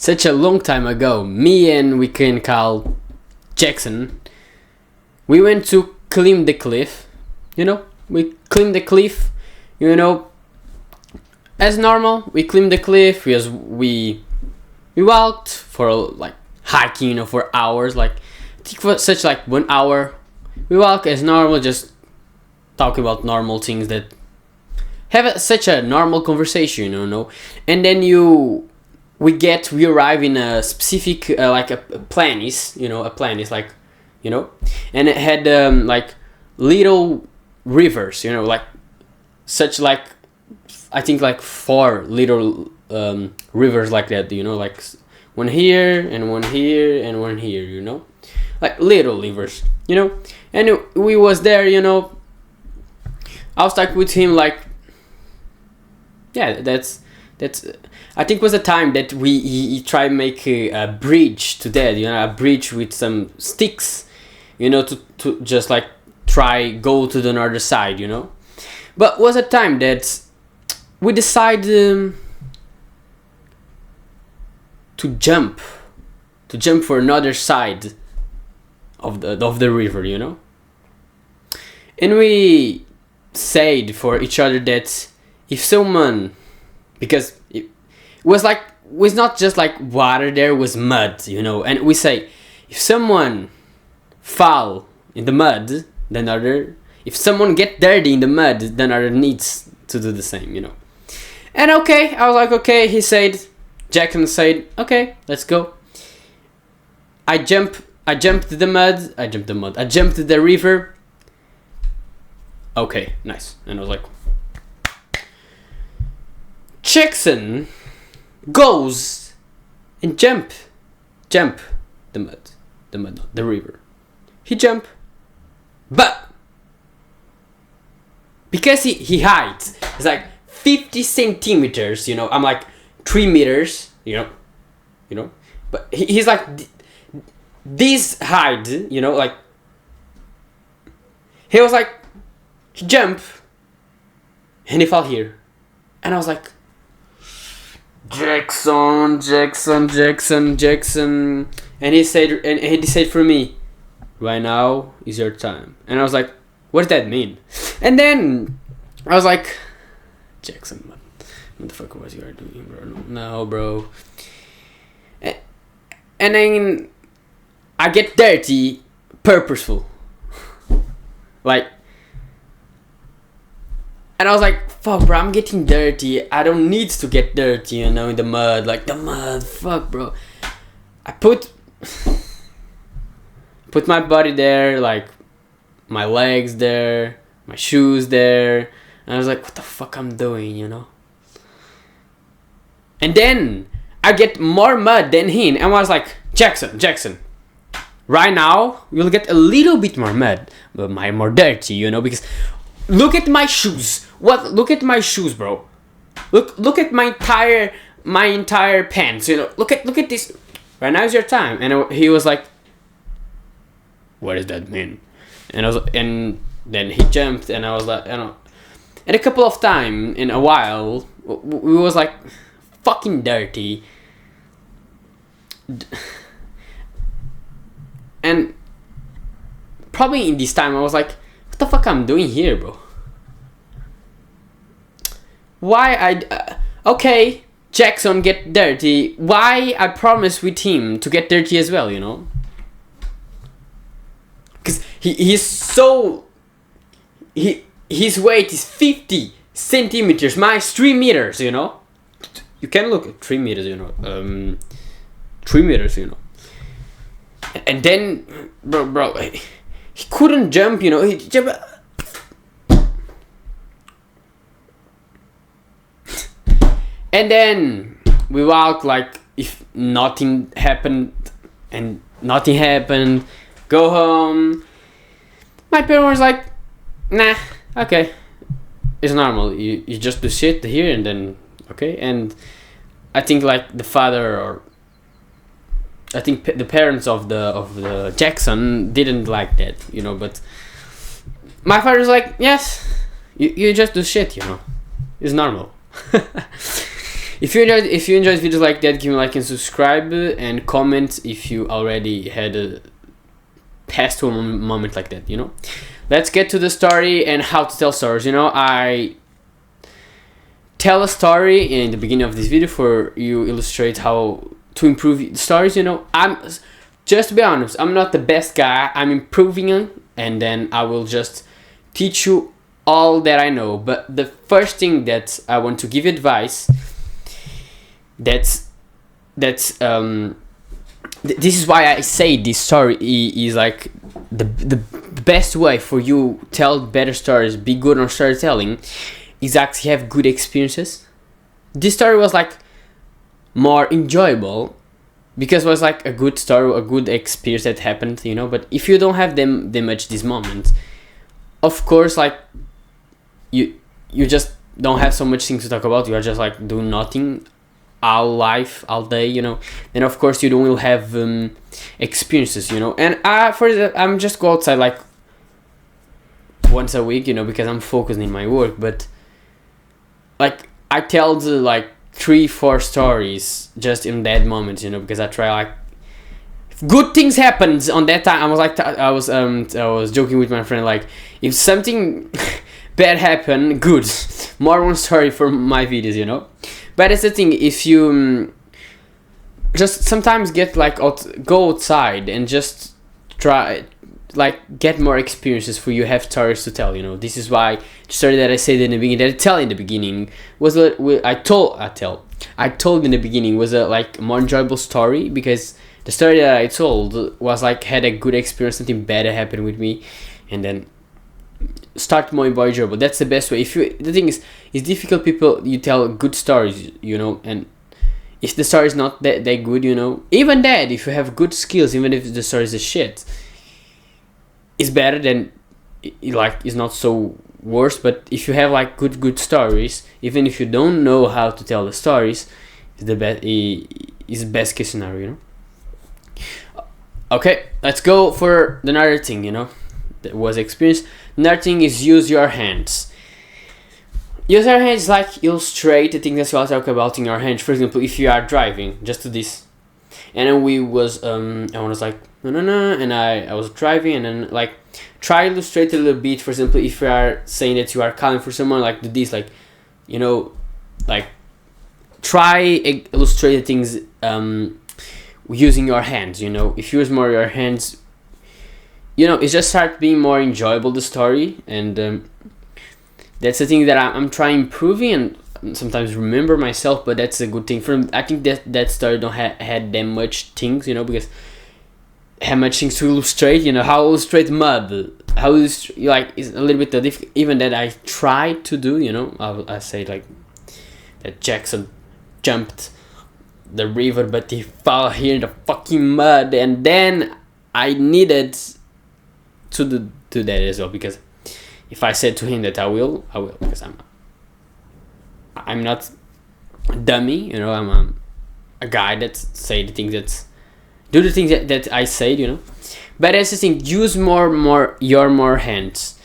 such a long time ago, me and we can call Jackson, we went to climb the cliff. We climbed the cliff. As normal, we climbed the cliff. We walked for like hiking, for hours. Like I think for such like 1 hour, we walk as normal, just talk about normal things that have such a normal conversation, and then we arrive in a specific like a place, a place like, and it had like little rivers, like such like I think like 4 little rivers like that, like one here and one here and one here, like little rivers, and we was there, I was like with him like, yeah, that's I think was a time that he tried to make a bridge to that, a bridge with some sticks, to just like try go to the other side, but was a time that we decided to jump for another side of the river, and we said for each other that if someone, because it was not just like water, there was mud, and we say if someone fall in the mud, then if someone get dirty in the mud, then other needs to do the same, And okay, I was like, okay. Jackson said, okay, let's go. I jumped the mud. I jumped the river. Okay, nice. And I was like, Jackson goes and jump the river. He jump, but because he hides, it's like 50 centimeters. I'm like 3 meters. But he's like this height. Like he was like he jump and he fell here, and I was like, Jackson, and he said for me, right now is your time, and I was like, what does that mean? And then I was like, Jackson, man, what the fuck was you are doing, bro? No, bro. And then I get dirty, purposeful, like. And I was like, fuck, bro, I'm getting dirty. I don't need to get dirty, in the mud. Like, the mud, fuck, bro. I put my body there, like, my legs there, my shoes there. And I was like, what the fuck I'm doing, And then I get more mud than him. And I was like, Jackson, right now, you'll get a little bit more mud. But more dirty, because... Look at my shoes. Look at my shoes, bro. Look at my entire pants. Look at this. Right now is your time. And he was like, what does that mean? And then he jumped, and I was like, And a couple of times in a while, we was like, fucking dirty. And probably in this time, I was like, what the fuck I'm doing here, bro? Why okay, Jackson get dirty. Why I promise with him to get dirty as well, Because he's so... His weight is 50 centimeters. Mine's 3 meters, You can look at 3 meters, 3 meters, And then, bro, he couldn't jump, he jumped... And then we walk like if nothing happened, go home. My parents was like, nah, okay, it's normal, you just do shit here and then okay. And I think like the father, or I think the parents of the Jackson didn't like that, but my father was like, yes, you just do shit, it's normal. if you enjoyed videos like that, give me a like and subscribe, and comment if you already had a past one moment like that, you know. Let's get to the story and how to tell stories. You know, I tell a story in the beginning of this video for you illustrate how to improve stories. You know, I'm just to be honest, I'm not the best guy. I'm improving, and then I will just teach you all that I know. But the first thing that I want to give advice, this is why I say this story is like the best way for you tell better stories, be good on storytelling, is actually have good experiences. This story was like more enjoyable because it was like a good story, a good experience that happened, you know. But if you don't have them much this moment, of course, like you just don't have so much things to talk about. You are just like doing nothing all life all day, you know. And of course you don't will have experiences, you know. And I'm just go outside like once a week, you know, because I'm focused in my work. But like I tell the like 3-4 stories just in that moment, you know, because I try like if good things happened on that time. I was joking with my friend, like if something bad happened, good, more one story for my videos, you know. But that's the thing, if you just sometimes get like go outside and just try like get more experiences for you have stories to tell, you know. This is why the story that I said in the beginning, that I tell in the beginning was I told in the beginning was a like more enjoyable story, because the story that I told was like had a good experience, something bad happened with me, and then start more enjoyable. That's the best way. The thing is, it's difficult people you tell good stories, you know, and if the story is not that good, you know, even that if you have good skills, even if the story is a shit, it's better than it's not so worse. But if you have like good stories, even if you don't know how to tell the stories, it's the best case scenario, you know. Okay, let's go for another thing, you know, that was experience. Another thing is use your hands. Use your hands, like illustrate the things that you are talking about in your hands. For example, if you are driving, just do this. And then I was like no, and I was driving, and then like try illustrate a little bit. For example, if you are saying that you are calling for someone, like do this, like, you know, like try illustrate the things using your hands, you know. If you use more your hands, you know, it just start being more enjoyable, the story. And that's the thing that I'm trying improving, and sometimes remember myself, but that's a good thing. I think that story don't had that much things, you know, because have much things to illustrate, you know. How illustrate mud, how like it's a little bit difficult, even that I try to do, you know. I say like that Jackson jumped the river, but he fell here in the fucking mud, and then I needed to do that as well, because if I said to him that I will, because I'm not a dummy, you know. I'm a guy that say the things do the things that I said, you know. But that's the thing, use more hands.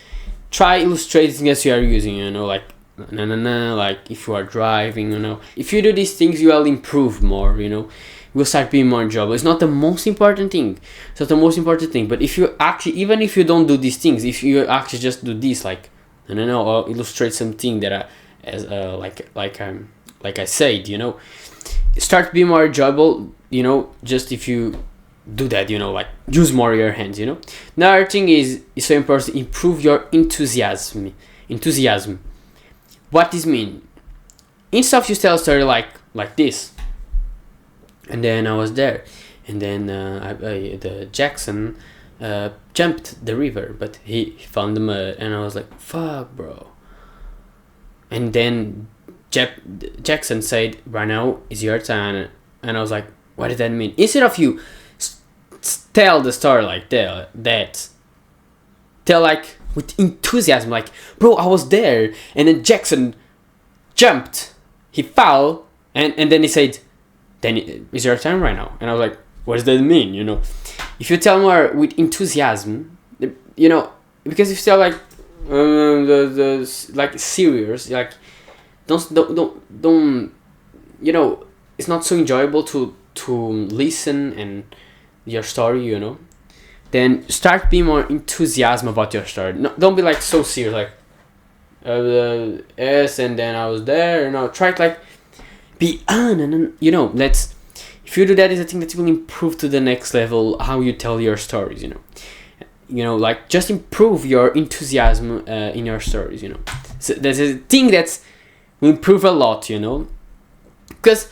Try illustrating as you are using, you know, like like if you are driving, you know. If you do these things, you will improve more, you know. Will start being more enjoyable. It's not the most important thing. It's not the most important thing. But if you actually, even if you don't do these things, if you actually just do this, like or illustrate something that like I said, you know, start being more enjoyable, you know. Just if you do that, you know, like use more your hands, you know. Another thing is so important: improve your enthusiasm. What this mean? Instead of you tell a story like this. And then I was there, and then the Jackson jumped the river, but he found the mud, and I was like, "Fuck, bro." And then Jackson said, "Right now is your time," and I was like, "What does that mean?" Instead of you tell the story like that, tell like with enthusiasm, like, "Bro, I was there," and then Jackson jumped, he fell, and then he said, "Then it's your time right now." And I was like, what does that mean, you know? If you tell more with enthusiasm, you know, because if you tell like like serious, like don't you know, it's not so enjoyable to listen and your story, you know, then start being more enthusiasm about your story. No, don't be like so serious, like yes, and then I was there, you know. Try to like be on, and you know, let's, if you do that, is a thing that will improve to the next level how you tell your stories, you know, like just improve your enthusiasm in your stories, you know. So there's a thing that's will improve a lot, you know, because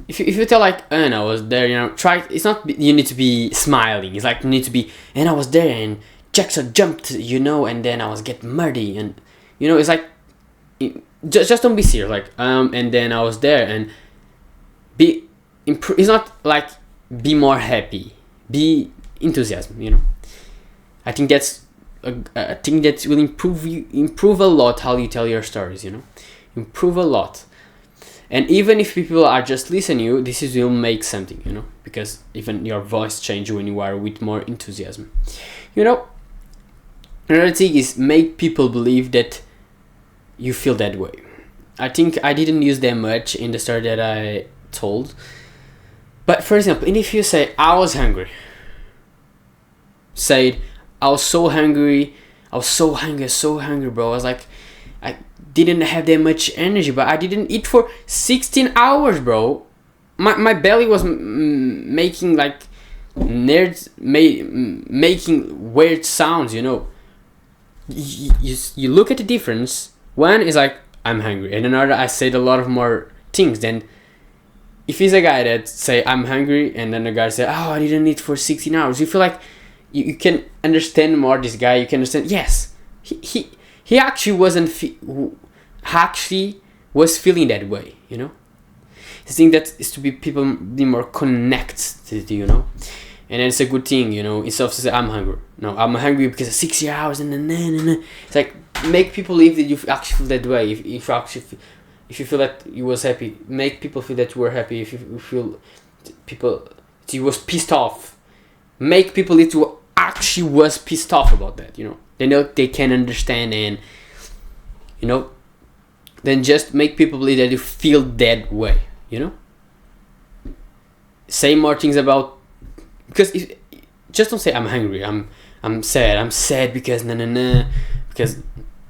if you tell like, and I was there, you know, try, it's not you need to be smiling, it's like you need to be, and I was there and Jackson jumped, you know, and then I was get muddy, and you know, it's like just don't be serious, like and then I was there, and be it's not like be more happy, be enthusiasm, you know. I think that's a thing that will improve a lot how you tell your stories, you know, improve a lot. And even if people are just listening you, this is will make something, you know, because even your voice change when you are with more enthusiasm, you know. Another thing is make people believe that you feel that way. I think I didn't use that much in the story that I told, but for example, and if you say I was hungry, say I was so hungry, so hungry, bro. I was like, I didn't have that much energy, but I didn't eat for 16 hours, bro. My belly was making like nerds, making weird sounds, you know. You look at the difference. One is like, I'm hungry, and another I said a lot of more things. Then if he's a guy that say I'm hungry, and then the guy say, oh, I didn't eat for 16 hours, you feel like you can understand more this guy. You can understand, yes, he actually wasn't actually was feeling that way, you know. The thing that is to be people be more connected, you know, and it's a good thing, you know. Instead of to say I'm hungry, no, I'm hungry because of 60 hours, and then it's like make people believe that you actually feel that way. If you feel that you was happy, make people feel that you were happy. If you feel people you was pissed off, make people that you actually was pissed off about that, you know. They know they can understand, and you know, then just make people believe that you feel that way, you know. Say more things about, because if, just don't say I'm hungry, I'm sad because because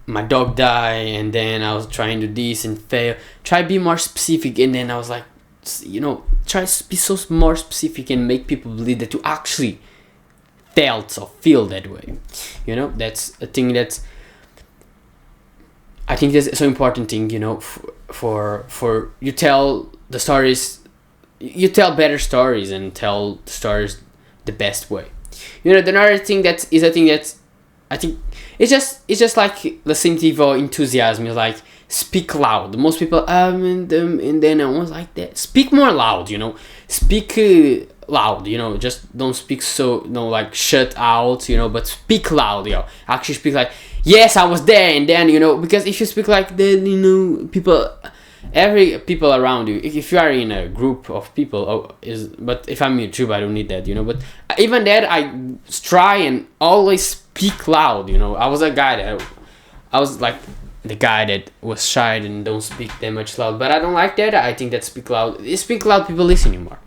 my dog died, and then I was trying to do this and fail. Try to be more specific, and then I was like, you know, try to be so more specific and make people believe that you actually felt or feel that way, you know. That's a thing that's, I think that's so important thing, you know, for you tell the stories, you tell better stories and tell stories the best way, you know. Another thing that is a thing that I think it's just like the same thing for enthusiasm, is like speak loud. Most people and then I was like that, speak more loud, you know, speak loud, you know, just don't speak so, no, like shut out, you know, but speak loud, you know, actually speak like, yes, I was there, and then, you know, because if you speak like that, you know, people around you, if you are in a group of people, but if I'm YouTube, I don't need that, you know. But even that, I try and always speak loud, you know. I was like the guy that was shy and don't speak that much loud, but I don't like that. I think that speak loud, people listen more.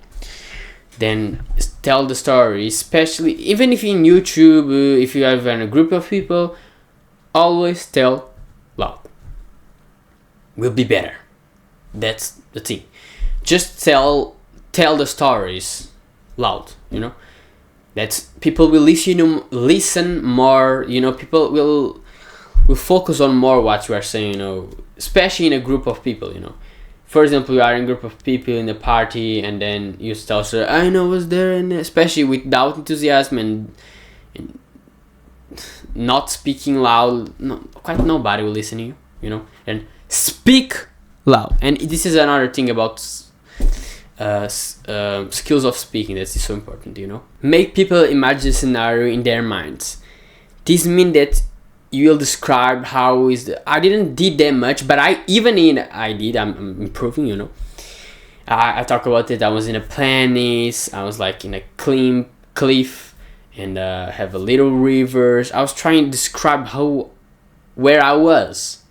Then tell the story, especially even if in YouTube, if you have in a group of people, always tell loud. Will be better. That's the thing. Just tell the stories loud, you know. That's people will listen more, you know. People will focus on more what you are saying, you know, especially in a group of people, you know. For example, you are in a group of people in a party, and then you tell, I know I was there, and especially without enthusiasm and not speaking loud, quite nobody will listen to you, you know. And speak loud. And this is another thing about skills of speaking that is so important, you know. Make people imagine a scenario in their minds. This means that you will describe how is the, I didn't did that much, but I'm improving, you know. I talk about it. I was in a planet, I was like in a cliff, and have a little rivers. I was trying to describe where I was,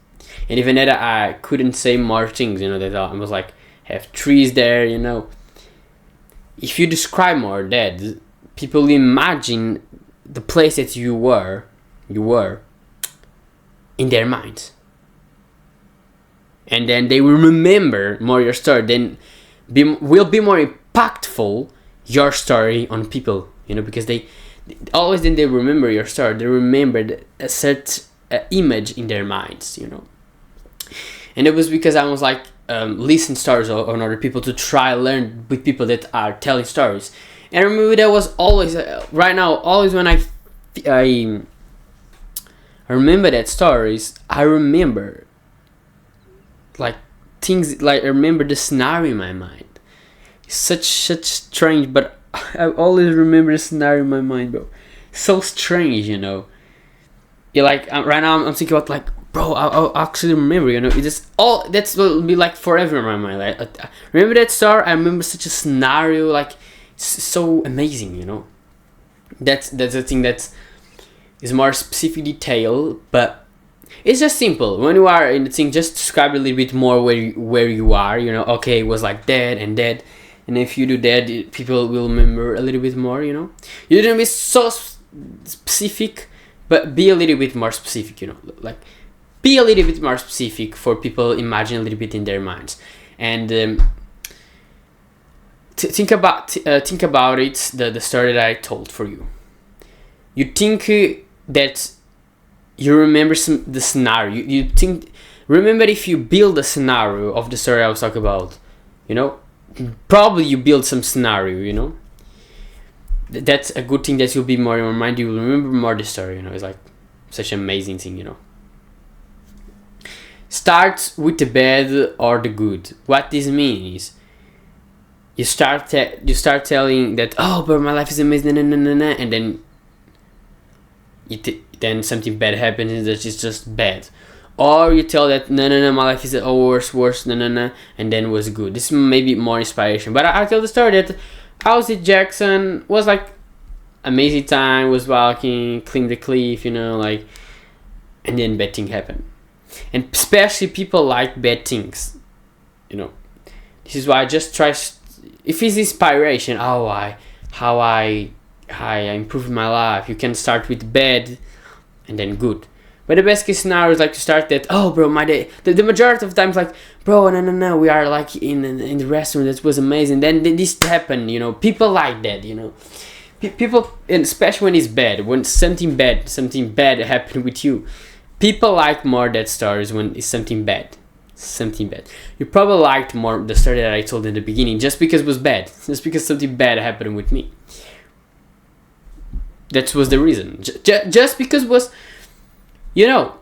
and even that I couldn't say more things, you know. That I was like have trees there, you know. If you describe more that, people imagine the place that you were in their minds, and then they will remember more your story. Then will be more impactful your story on people, you know, because they always, then they remember your story. They remember a certain image in their minds, you know. And it was because I was like listen stories on other people to try learn with people that are telling stories. And I remember that was always right now, always when I remember that stories, I remember like things, like I remember the scenario in my mind. It's such strange, but I always remember the scenario in my mind, bro. So strange, you know. You're like right now I'm thinking about, like, bro, I'll actually remember, you know. It just all that's will be like forever in my mind. Like I remember that story. I remember such a scenario, like so amazing, you know. That's the thing that is more specific detail, but it's just simple. When you are in the thing, just describe a little bit more where you are, you know. Okay, it was like that, and if you do that, people will remember a little bit more, you know. You don't be so specific, but be a little bit more specific, you know. Like, be a little bit more specific for people imagine a little bit in their minds, and think about it. The story that I told for you. You think that you remember the scenario. You think, remember, if you build a scenario of the story I was talking about, you know, probably you build some scenario, you know. That's a good thing, that you'll be more in your mind. You will remember more the story, you know. It's like such an amazing thing, you know. Start with the bad or the good. What this means is you start telling that, oh, but my life is amazing, and then then something bad happens and it's just bad. Or you tell that no, my life is worse, and then it was good. This may be more inspiration. But I tell the story that I was at Jackson, was like amazing time, was walking, climbed the cliff, you know, like, and then bad thing happened. And especially people like bad things, you know. This is why I just try, if it's inspiration, how I improve my life. You can start with bad and then good. But the best case scenario is like to start that, oh, bro, my day. The majority of times, like, bro, no, we are like in the restaurant, that was amazing. Then this happened, you know. People like that, you know. People, and especially when it's bad, when something bad happened with you, people like more that stories when it's something bad. You probably liked more the story that I told in the beginning, just because it was bad, just because something bad happened with me. That was the reason. Just because it was, you know.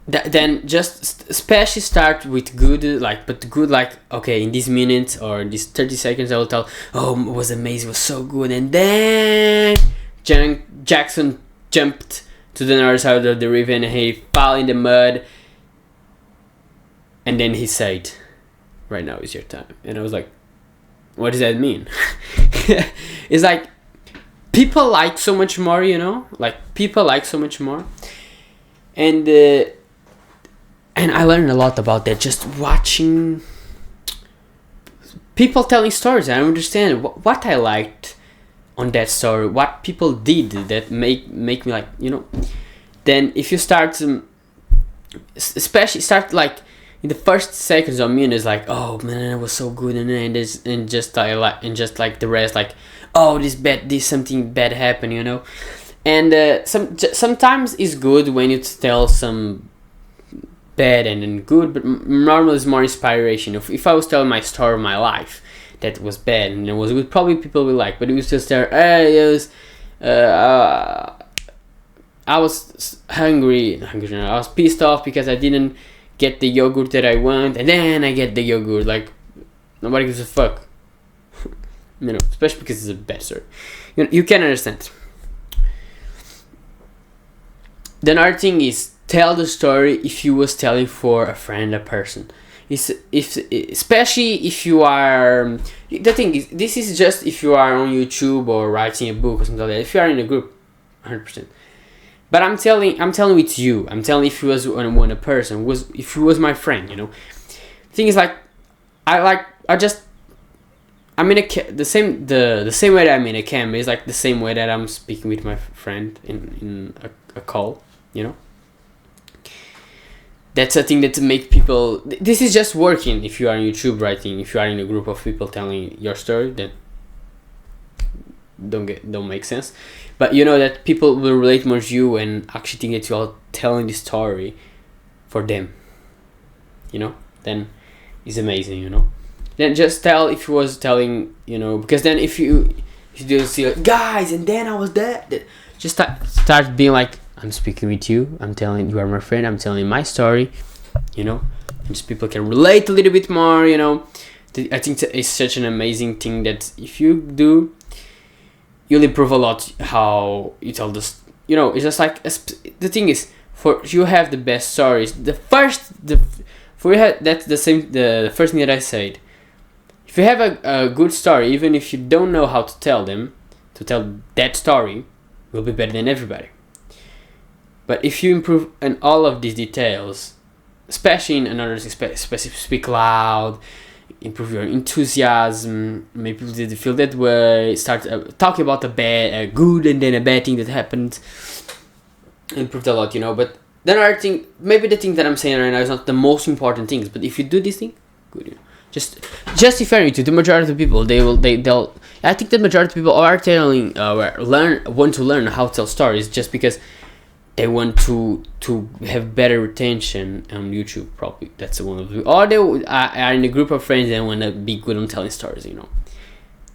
Then just especially start with good, like, but good, like, okay, in this minute or these 30 seconds I will tell, oh, it was amazing, it was so good, and then Jackson jumped to the north side of the river and he fell in the mud, and then he said, right now is your time. And I was like, what does that mean? It's like, people like so much more, you know, like, people like so much more, and I learned a lot about that just watching people telling stories. I understand what I liked on that story, what people did that make me, like, you know. Then if you start especially start like in the first seconds or minutes, like, oh man, it was so good, and just like the rest, like, oh, something bad happened, you know. And sometimes it's good when you tell some bad and then good, but normally it's more inspiration. If I was telling my story of my life that was bad and it was good, probably people will like, but it was just there, I was hungry, I was pissed off because I didn't get the yogurt that I want, and then I get the yogurt, like, nobody gives a fuck. You know, especially because it's a bad story. You can understand. The another thing is, tell the story if you was telling for a friend, a person. Especially if you are, the thing is, this is just if you are on YouTube or writing a book or something like that. If you are in a group, 100%. But I'm telling with you. I'm telling if you was a person, if you was my friend, you know. thing is like, I'm in the same way that I'm in a camp is like the same way that I'm speaking with my friend in a call, you know. That's a thing that make people. This is just working if you are on YouTube writing. If you are in a group of people telling your story, that don't make sense. But you know that people will relate more to you and actually think that you are telling the story for them. You know, then it's amazing. You know, then just tell if you was telling. You know, because then if you do see like, guys, and then I was that just start being like, I'm speaking with you. I'm telling you are my friend. I'm telling my story, you know, and just people can relate a little bit more, you know. I think it's such an amazing thing that if you do, you'll improve a lot how you tell this. You know, it's just like the thing is for you have the best stories. The first thing that I said. If you have a good story, even if you don't know how to tell that story, will be better than everybody. But if you improve in all of these details, especially in another specific, speak loud, improve your enthusiasm, make people feel that way, start talking about a good and then a bad thing that happened, improved a lot, you know. But then another thing, maybe the thing that I'm saying right now is not the most important things, but if you do this thing, good, you know. Just if you're into the majority of the people, they'll. I think the majority of people are want to learn how to tell stories just because they want to have better retention on YouTube. Probably that's one of the. Or they are in a group of friends and want to be good on telling stories. You know,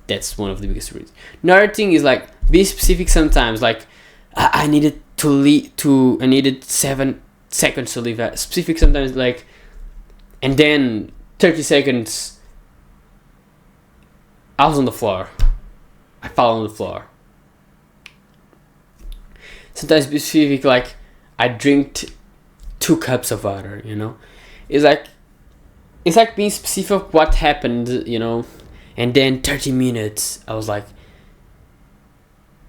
that's one of the biggest reasons. Another thing is like be specific sometimes. Like I needed 7 seconds to leave. Specific sometimes like, and then 30 seconds. I was on the floor. I fell on the floor. Sometimes specific, like I drank 2 cups of water, you know. It's like being specific of what happened, you know. And then 30 minutes, I was like,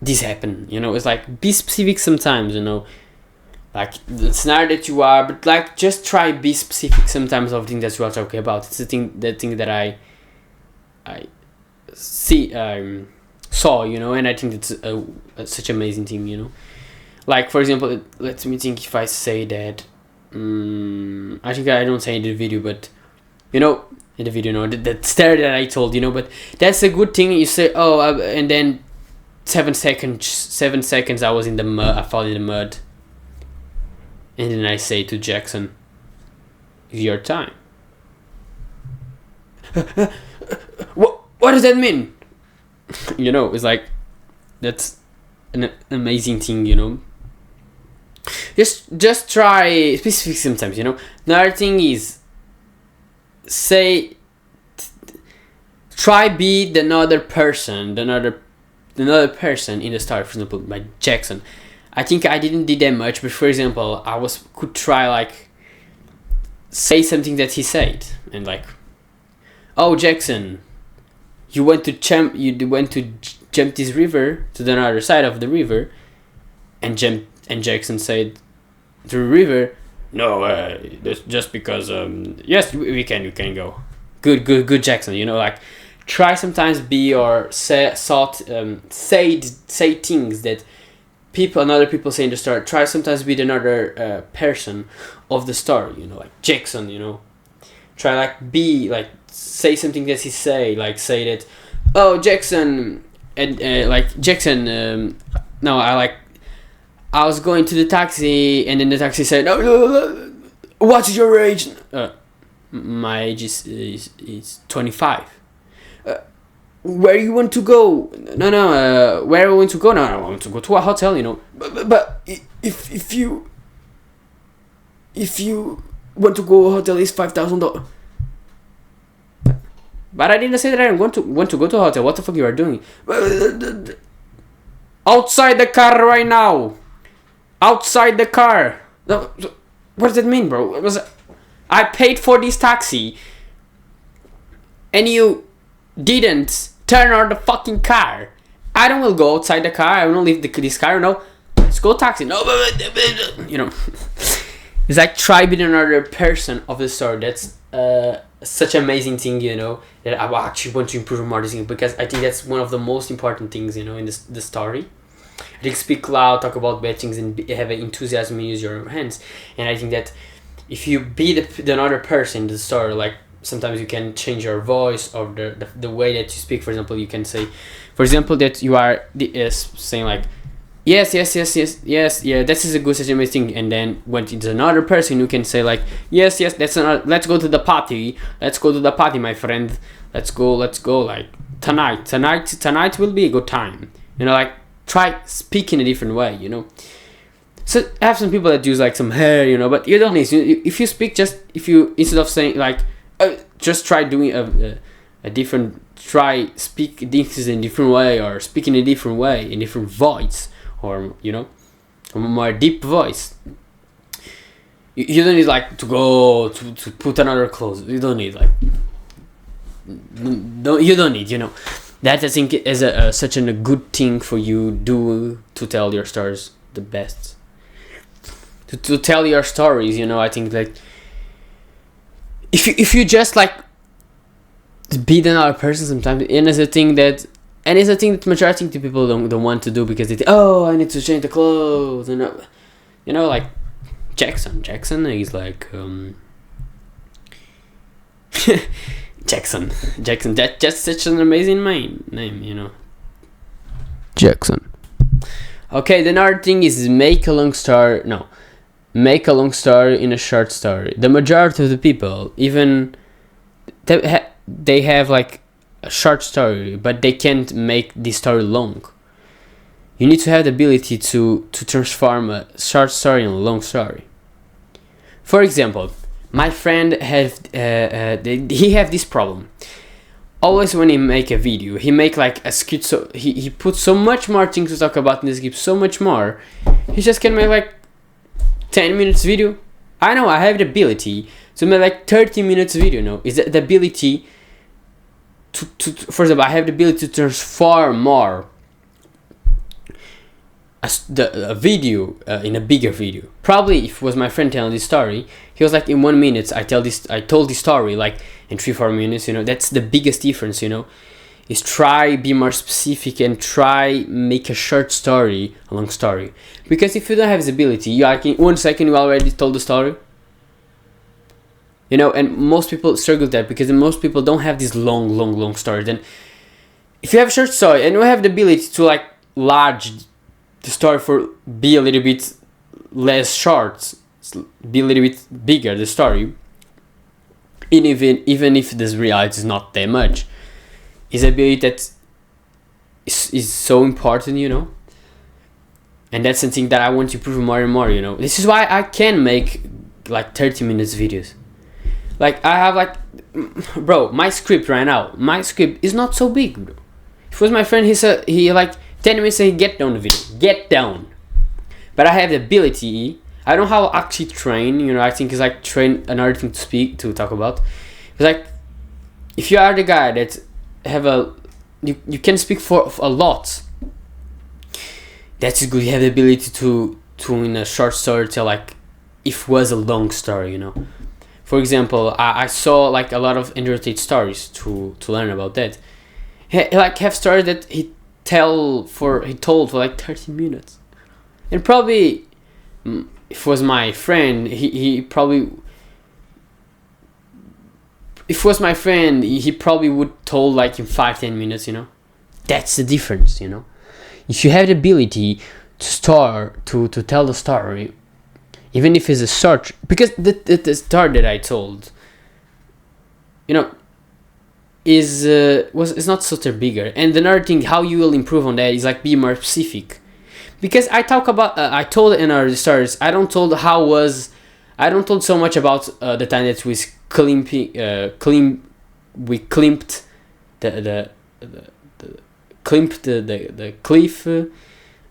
this happened, you know. It's like be specific sometimes, you know. Like the scenario that you are, but like just try be specific sometimes of things that you are talking about. It's the thing that I see saw, you know, and I think it's such an amazing thing, you know. Like for example, let me think if I say that. I think I don't say in the video, but you know, in the video, no, that story that I told, you know. But that's a good thing. You say, and then 7 seconds, I was in the mud. I fell in the mud. And then I say to Jackson, "It's your time." What does that mean? You know, it's like that's an amazing thing, you know. Just try specific sometimes, you know. Another thing is try be the other person in the story. For example, by Jackson. I think I didn't do that much, but for example, could try like say something that he said and like, "Oh, Jackson, you went to jump this river to the other side of the river," and Jackson said to the river, "No, that's just because yes, we can go." Good, Jackson. You know, like try sometimes be or say things that other people say in the story. Try sometimes be another person of the story, you know, like Jackson, you know. Try like be like say something that he say, like say that, "Oh, Jackson," and like Jackson. No, I was going to the taxi, and then the taxi said, "Oh, what's your age?" My age is 25. Where you want to go? No. Where I want to go? No, I want to go to a hotel. You know, but if you want to go to a hotel, it's $5,000. But I didn't say that I want to go to a hotel. What the fuck you are doing? Outside the car right now. Outside the car. What does that mean, bro? I paid for this taxi, and you didn't turn on the fucking car. I don't will go outside the car. I will leave this car. No, let's go taxi. No, you know. It's like try being another person of the story. such amazing thing, you know, that I actually want to improve more this thing, because I think that's one of the most important things, you know, in the story. I think speak loud, talk about bad things, and have an enthusiasm and use your hands. And I think that if you be the another person in the story, like sometimes you can change your voice or the way that you speak. For example, you can say, for example, that you are saying like, yes, yes, yes, yes, yes, yeah, this is a good, such an amazing thing. And then when it's another person, you can say like, yes, yes, that's another, let's go to the party, my friend, let's go, like tonight will be a good time, you know, like try speaking a different way, you know. So I have some people that use like some hair, you know, but you don't need to. If you speak, just if you, instead of saying like, just try doing a different, try speak things in a different way, or speak in a different way, in different voice, or you know, a more deep voice. You don't need like to go to put another clothes. You don't need like, you don't need, you know. That I think is such a good thing for you do to tell your stories the best. To tell your stories, you know, I think like if you just like be another person sometimes, and it's a thing that majority of people don't want to do, because they think, oh, I need to change the clothes, and you know, like Jackson is like Jackson, that just such an amazing name, you know, Jackson. Okay, the other thing is make a long story in a short story. The majority of the people, even they have like a short story, but they can't make the story long. You need to have the ability to transform a short story in a long story. For example, my friend he have this problem. Always when he make a video, he make like a script, so he puts so much more things to talk about in the script, so much more. He just can make like 10 minutes video. I know I have the ability to make like 30 minutes video. No, is the ability to for example, I have the ability to transform more a video in a bigger video. Probably if it was my friend telling this story, he was like, in 1 minute I told this story like in 3-4 minutes, you know. That's the biggest difference, you know, is try be more specific and try make a short story a long story. Because if you don't have this ability, you like in 1 second you already told the story, you know. And most people struggle with that, because most people don't have this long story. Then if you have a short story and you have the ability to like large the story for be a little bit less short, be a little bit bigger the story, even if this reality is not that much, is a ability that is so important, you know. And that's something that I want to improve more and more, you know. This is why I can make like 30 minutes videos. Like I have like, bro, my script right now, my script is not so big, bro. If it was my friend, he like 10 minutes and get down the video, get down. But I have the ability. I don't know how to actually train, you know. I think it's like train another thing to talk about. It's like if you are the guy that have you can speak for a lot. That's good. You have the ability to in a short story tell like if it was a long story, you know. For example, I saw like a lot of Andrew Tate stories to learn about that. He like have stories that he told for like 30 minutes, and probably if it was my friend, he probably would told like in 5-10 minutes, you know. That's the difference, you know. If you have the ability to tell the story, even if it's a short, because the story that I told, you know, is not so bigger. And another thing, how you will improve on that is like be more specific, because I talk about I told in our stories, I don't told so much about the time that we climbed the cliff,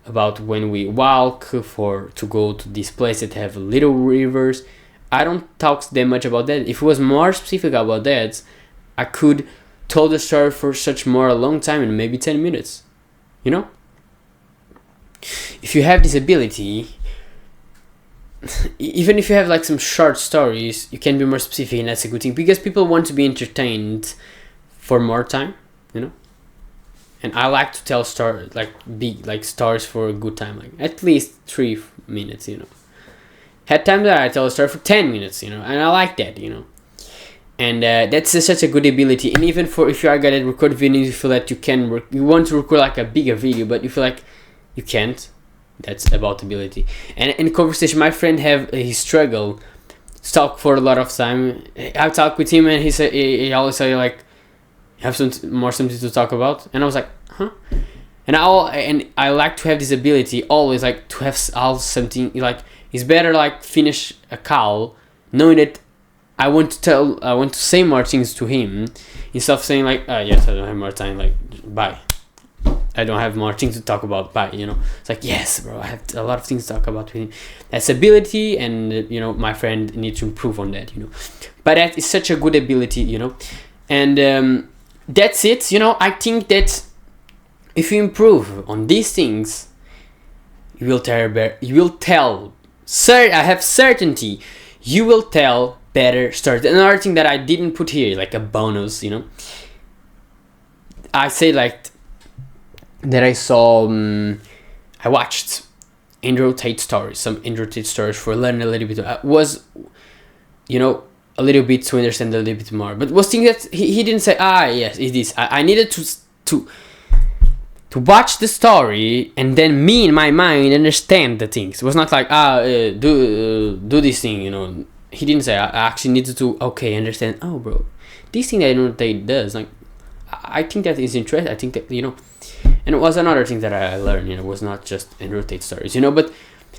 about when we walk to go to this place that have little rivers. I don't talk that much about that. If it was more specific about that, I could tell the story for such more a long time, and maybe 10 minutes, you know. If you have this ability, even if you have like some short stories, you can be more specific, and that's a good thing because people want to be entertained for more time, you know. And I like to tell stories, like big like stories for a good time, like at least 3 minutes, you know. Had times that I tell a story for 10 minutes, you know, and I like that, you know. And that's such a good ability. And even for if you are good at record videos, you feel that you can you want to record like a bigger video, but you feel like you can't. That's about ability. And in conversation, my friend have his struggle to talk for a lot of time. I talk with him, and he always say like, have something to talk about, and I was like, huh. And I like to have this ability always, like to have something like it's better like finish a call knowing that I want to say more things to him instead of saying like, yes, I don't have more time, like bye, I don't have more things to talk about, bye, you know. It's like, yes bro, I have a lot of things to talk about with him. That's ability, and you know, my friend needs to improve on that, you know. But that is such a good ability, you know. And that's it, you know. I think that if you improve on these things, you will tell I have certainty you will tell better stories. Another thing that I didn't put here, like a bonus, you know, I say like that I saw I watched Andrew Tate stories, some Andrew Tate stories for learning a little bit. Was, you know, a little bit to understand a little bit more, but was thing that he didn't say, yes, it is. I needed to watch the story and then me in my mind understand the things. It was not like do this thing, you know. He didn't say. I actually needed to understand. Oh, bro, this thing that Andrew Tate does, like, I think that is interesting. I think that, you know, and it was another thing that I learned. You know, it was not just Andrew Tate stories, you know, but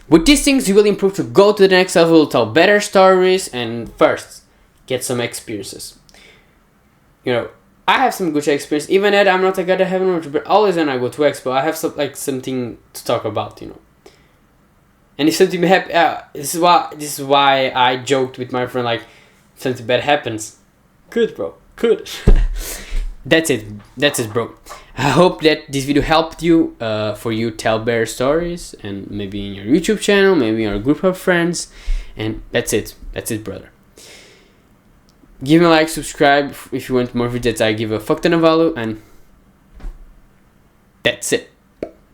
with these things you will improve to go to the next level, tell better stories, and first get some experiences. You know, I have some good experience. Even that I'm not a god of heaven, but always when I go to expo, I have something to talk about, you know. And if something this is why I joked with my friend, like, if something bad happens, good bro, good. That's it, bro. I hope that this video helped you, for you tell better stories, and maybe in your YouTube channel, maybe in your group of friends, and that's it, brother. Give me a like, subscribe if you want more videos that I give a fuck ton of value, and that's it.